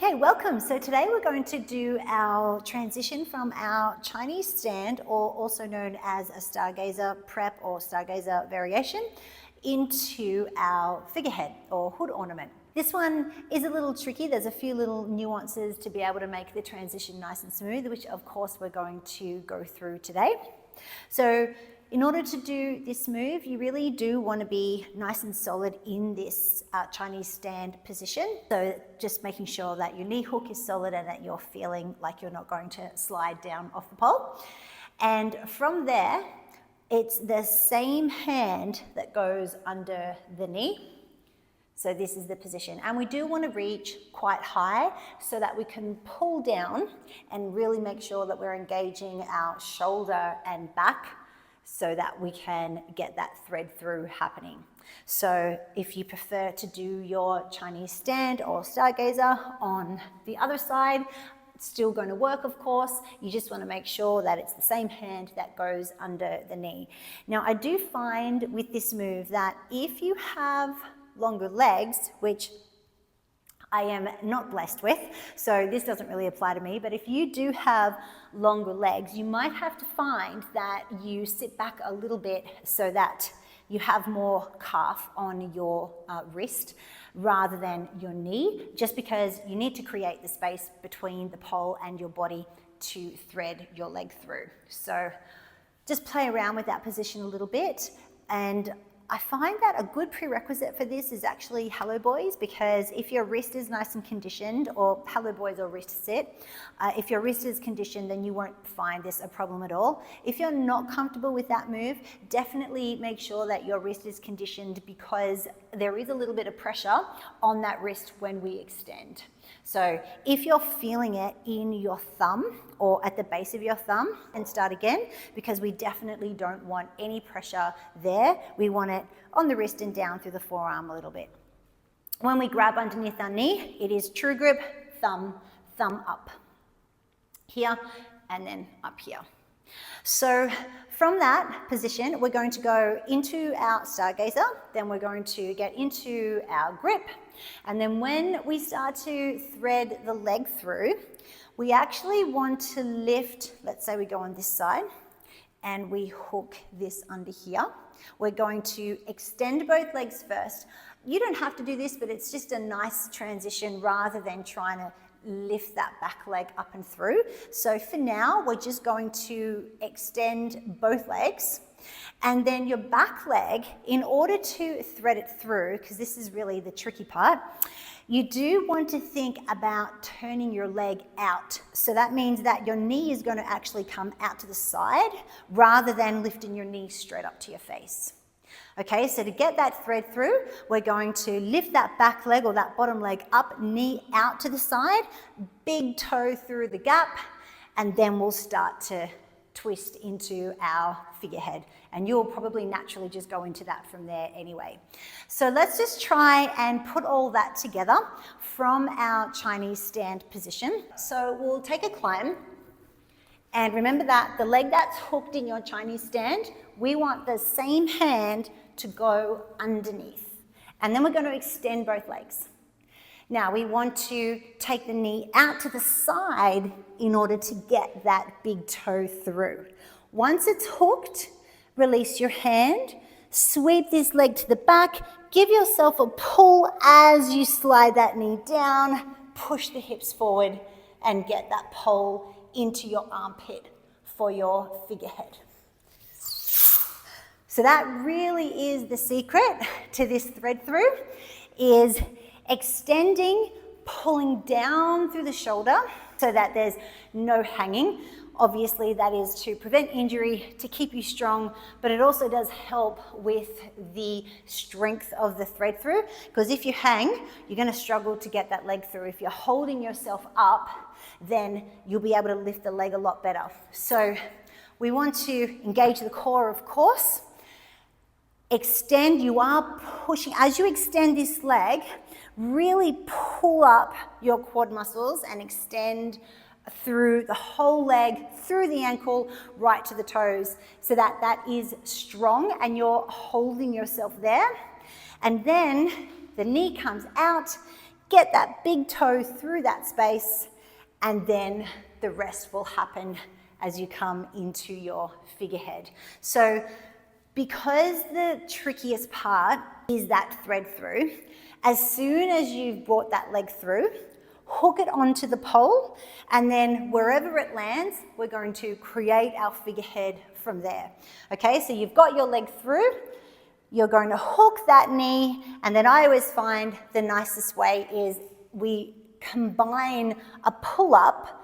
Okay, welcome. So today we're going to do our transition from our Chinese stand, or also known as a Stargazer prep or Stargazer variation, into our figurehead or hood ornament. This one is a little tricky. There's a few little nuances to be able to make the transition nice and smooth, which of course we're going to go through today. So in order to do this move, you really do want to be nice and solid in this Chinese stand position. So just making sure that your knee hook is solid and that you're feeling like you're not going to slide down off the pole. And from there, it's the same hand that goes under the knee. So this is the position. And we do want to reach quite high so that we can pull down and really make sure that we're engaging our shoulder and back so that we can get that thread through happening. So if you prefer to do your Chinese stand or Stargazer on the other side, it's still going to work, of course. You just want to make sure that it's the same hand that goes under the knee. Now, I do find with this move that if you have longer legs, which I am not blessed with, so this doesn't really apply to me, but if you do have longer legs, you might have to find that you sit back a little bit so that you have more calf on your wrist rather than your knee, just because you need to create the space between the pole and your body to thread your leg through. So just play around with that position a little bit. And I find that a good prerequisite for this is actually Hello Boys, because if your wrist is nice and conditioned, or Hello Boys or wrist sit, if your wrist is conditioned, then you won't find this a problem at all. If you're not comfortable with that move, definitely make sure that your wrist is conditioned, because there is a little bit of pressure on that wrist when we extend. So if you're feeling it in your thumb or at the base of your thumb, and start again, because we definitely don't want any pressure there. We want it on the wrist and down through the forearm a little bit. When we grab underneath our knee, it is true grip, thumb, thumb up. Here and then up here. So from that position, we're going to go into our Stargazer, then we're going to get into our grip, and then when we start to thread the leg through, we actually want to lift, let's say we go on this side, and we hook this under here. We're going to extend both legs first. You don't have to do this, but it's just a nice transition rather than trying to lift that back leg up and through. So for now, we're just going to extend both legs, and then your back leg, in order to thread it through, because this is really the tricky part, you do want to think about turning your leg out. So that means that your knee is going to actually come out to the side rather than lifting your knee straight up to your face. Okay, so to get that thread through, we're going to lift that back leg or that bottom leg up, knee out to the side, big toe through the gap, and then we'll start to twist into our figurehead. And you'll probably naturally just go into that from there anyway. So let's just try and put all that together from our Chinese stand position. So we'll take a climb. And remember that the leg that's hooked in your Chinese stand, we want the same hand to go underneath. And then we're going to extend both legs. Now we want to take the knee out to the side in order to get that big toe through. Once it's hooked, release your hand, sweep this leg to the back, give yourself a pull as you slide that knee down, push the hips forward, and get that pole into your armpit for your figurehead. So that really is the secret to this thread through, is extending, pulling down through the shoulder so that there's no hanging. Obviously that is to prevent injury, to keep you strong, but it also does help with the strength of the thread through, because if you hang, you're going to struggle to get that leg through. If you're holding yourself up, then you'll be able to lift the leg a lot better. So we want to engage the core, of course. Extend, you are pushing, as you extend this leg, really pull up your quad muscles and extend through the whole leg, through the ankle, right to the toes, so that that is strong and you're holding yourself there. And then the knee comes out, get that big toe through that space, and then the rest will happen as you come into your figurehead. So because the trickiest part is that thread through, as soon as you've brought that leg through, hook it onto the pole, and then wherever it lands, we're going to create our figurehead from there. Okay, so you've got your leg through, you're going to hook that knee, and then I always find the nicest way is we combine a pull-up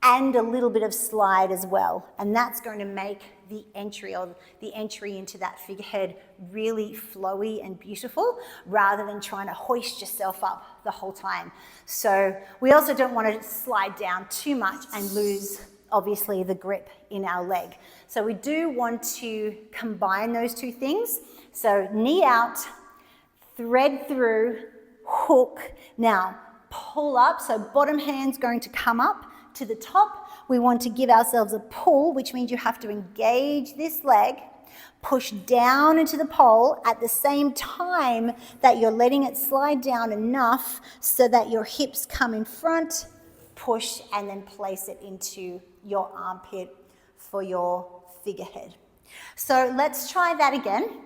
and a little bit of slide as well, and that's going to make the entry into that figurehead really flowy and beautiful, rather than trying to hoist yourself up the whole time. So we also don't want to slide down too much and lose, obviously, the grip in our leg. So we do want to combine those two things. So knee out, thread through, hook. Now pull up, so bottom hand's going to come up to the top. We want to give ourselves a pull, which means you have to engage this leg, push down into the pole at the same time that you're letting it slide down enough so that your hips come in front, push, and then place it into your armpit for your figurehead. So let's try that again.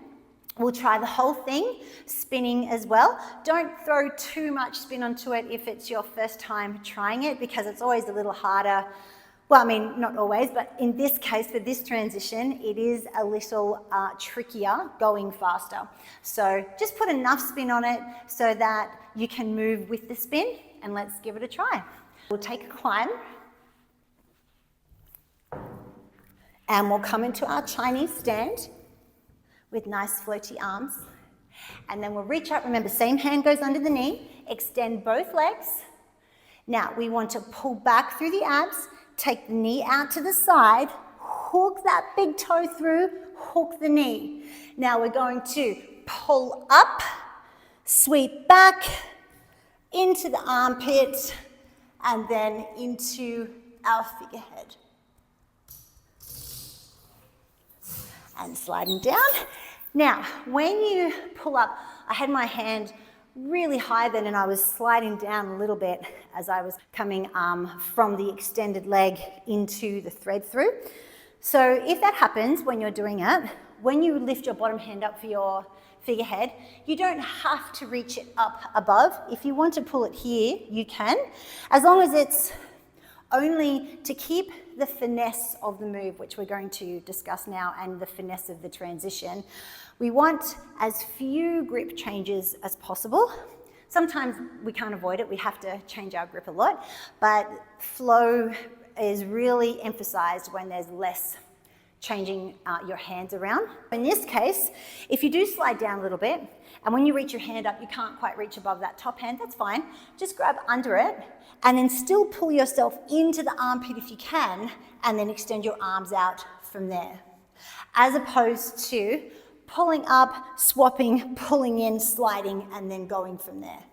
We'll try the whole thing, spinning as well. Don't throw too much spin onto it if it's your first time trying it, because it's always a little harder. Well, I mean, not always, but in this case, for this transition, it is a little trickier going faster. So just put enough spin on it so that you can move with the spin, and let's give it a try. We'll take a climb, and we'll come into our Chinese stand with nice floaty arms. And then we'll reach up, remember, same hand goes under the knee, extend both legs. Now we want to pull back through the abs, take the knee out to the side, hook that big toe through, hook the knee. Now we're going to pull up, sweep back into the armpit, and then into our figurehead. And sliding down. Now, when you pull up, I had my hand really high then, and I was sliding down a little bit as I was coming from the extended leg into the thread through. So if that happens when you're doing it, when you lift your bottom hand up for your figurehead, you don't have to reach it up above. If you want to pull it here, you can, as long as it's only to keep the finesse of the move, which we're going to discuss now, and the finesse of the transition. We want as few grip changes as possible. Sometimes we can't avoid it, we have to change our grip a lot, but flow is really emphasized when there's less changing your hands around. In this case, if you do slide down a little bit, and when you reach your hand up, you can't quite reach above that top hand, that's fine. Just grab under it, and then still pull yourself into the armpit if you can, and then extend your arms out from there. As opposed to pulling up, swapping, pulling in, sliding, and then going from there.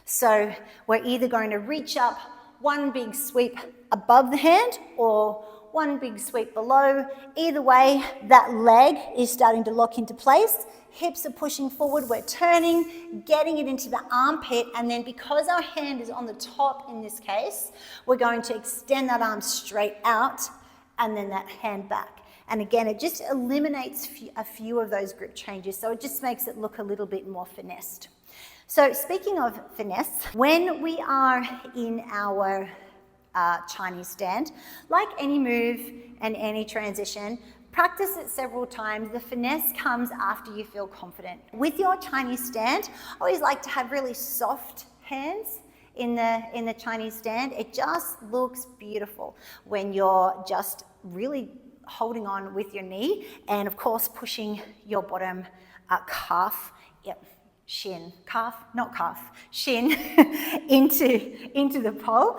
So we're either going to reach up, one big sweep above the hand, or one big sweep below. Either way, that leg is starting to lock into place. Hips are pushing forward, we're turning, getting it into the armpit, and then because our hand is on the top in this case, we're going to extend that arm straight out, and then that hand back. And again, it just eliminates a few of those grip changes, so it just makes it look a little bit more finessed. So speaking of finesse, when we are in our Chinese stand, like any move and any transition, practice it several times. The finesse comes after you feel confident. With your Chinese stand, I always like to have really soft hands in the Chinese stand. It just looks beautiful when you're just really holding on with your knee, and of course pushing your bottom calf, shin, calf, not calf, shin into the pole.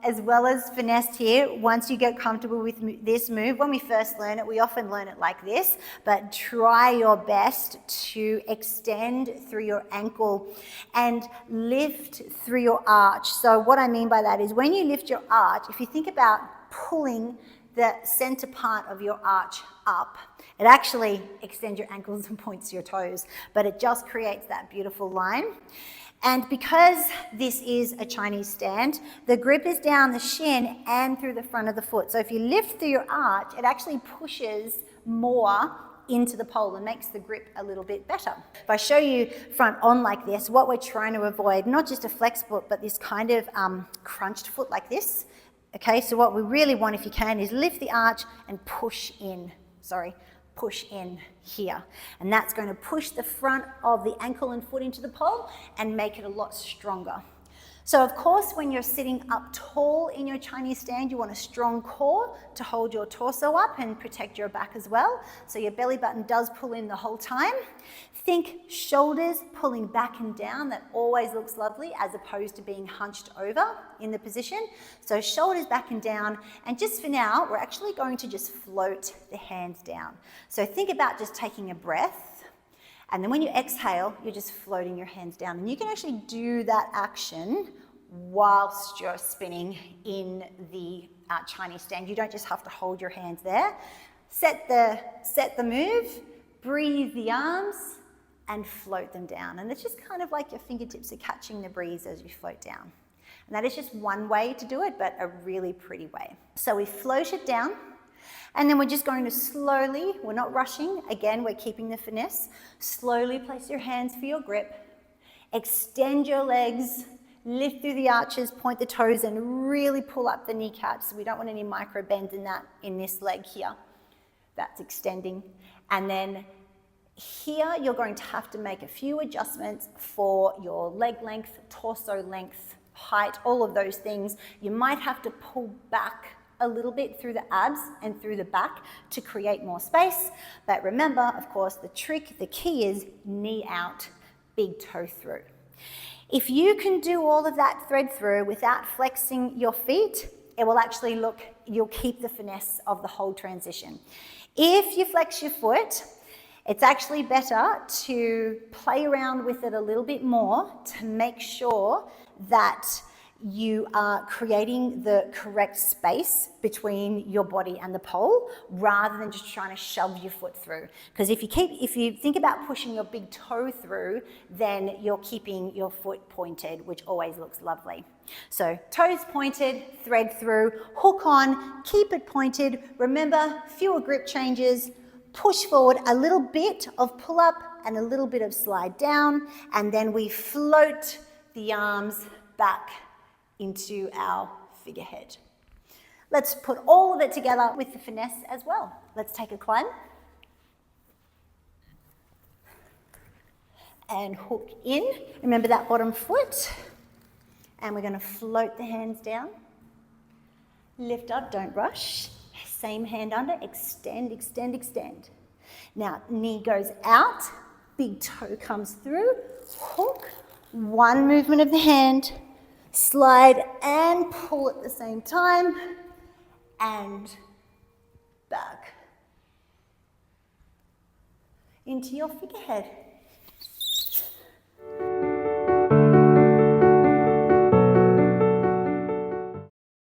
As well as finesse here, once you get comfortable with this move, when we first learn it, we often learn it like this, but try your best to extend through your ankle and lift through your arch. So what I mean by that is when you lift your arch, if you think about pulling the center part of your arch up. It actually extends your ankles and points your toes, but it just creates that beautiful line. And because this is a Chinese stand, the grip is down the shin and through the front of the foot. So if you lift through your arch, it actually pushes more into the pole and makes the grip a little bit better. If I show you front on like this, what we're trying to avoid, not just a flex foot, but this kind of crunched foot like this. Okay, so what we really want, if you can, is lift the arch and push in here. And that's going to push the front of the ankle and foot into the pole and make it a lot stronger. So of course, when you're sitting up tall in your Chinese stand, you want a strong core to hold your torso up and protect your back as well. So your belly button does pull in the whole time. Think shoulders pulling back and down. That always looks lovely as opposed to being hunched over in the position. So shoulders back and down. And just for now, we're actually going to just float the hands down. So think about just taking a breath. And then when you exhale, you're just floating your hands down. And you can actually do that action whilst you're spinning in the Chinese stand. You don't just have to hold your hands there. Set the move, breathe the arms, and float them down. And it's just kind of like your fingertips are catching the breeze as you float down. And that is just one way to do it, but a really pretty way. So we float it down. And then we're just going to slowly, we're not rushing, again, we're keeping the finesse. Slowly place your hands for your grip. Extend your legs, lift through the arches, point the toes, and really pull up the kneecaps. We don't want any micro bends in this leg here. That's extending. And then here, you're going to have to make a few adjustments for your leg length, torso length, height, all of those things. You might have to pull back a little bit through the abs and through the back to create more space. But remember, of course, the key is knee out, big toe through. If you can do all of that thread through without flexing your feet, it will actually you'll keep the finesse of the whole transition. If you flex your foot, it's actually better to play around with it a little bit more to make sure that you are creating the correct space between your body and the pole rather than just trying to shove your foot through. Because if you think about pushing your big toe through, then you're keeping your foot pointed, which always looks lovely. So toes pointed, thread through, hook on, keep it pointed. Remember, fewer grip changes, push forward, a little bit of pull up and a little bit of slide down, and then we float the arms back into our figurehead. Let's put all of it together with the finesse as well. Let's take a climb. And hook in. Remember that bottom foot. And we're going to float the hands down. Lift up, don't rush. Same hand under, extend, extend, extend. Now, knee goes out, big toe comes through, hook, one movement of the hand, slide and pull at the same time, and back into your figurehead.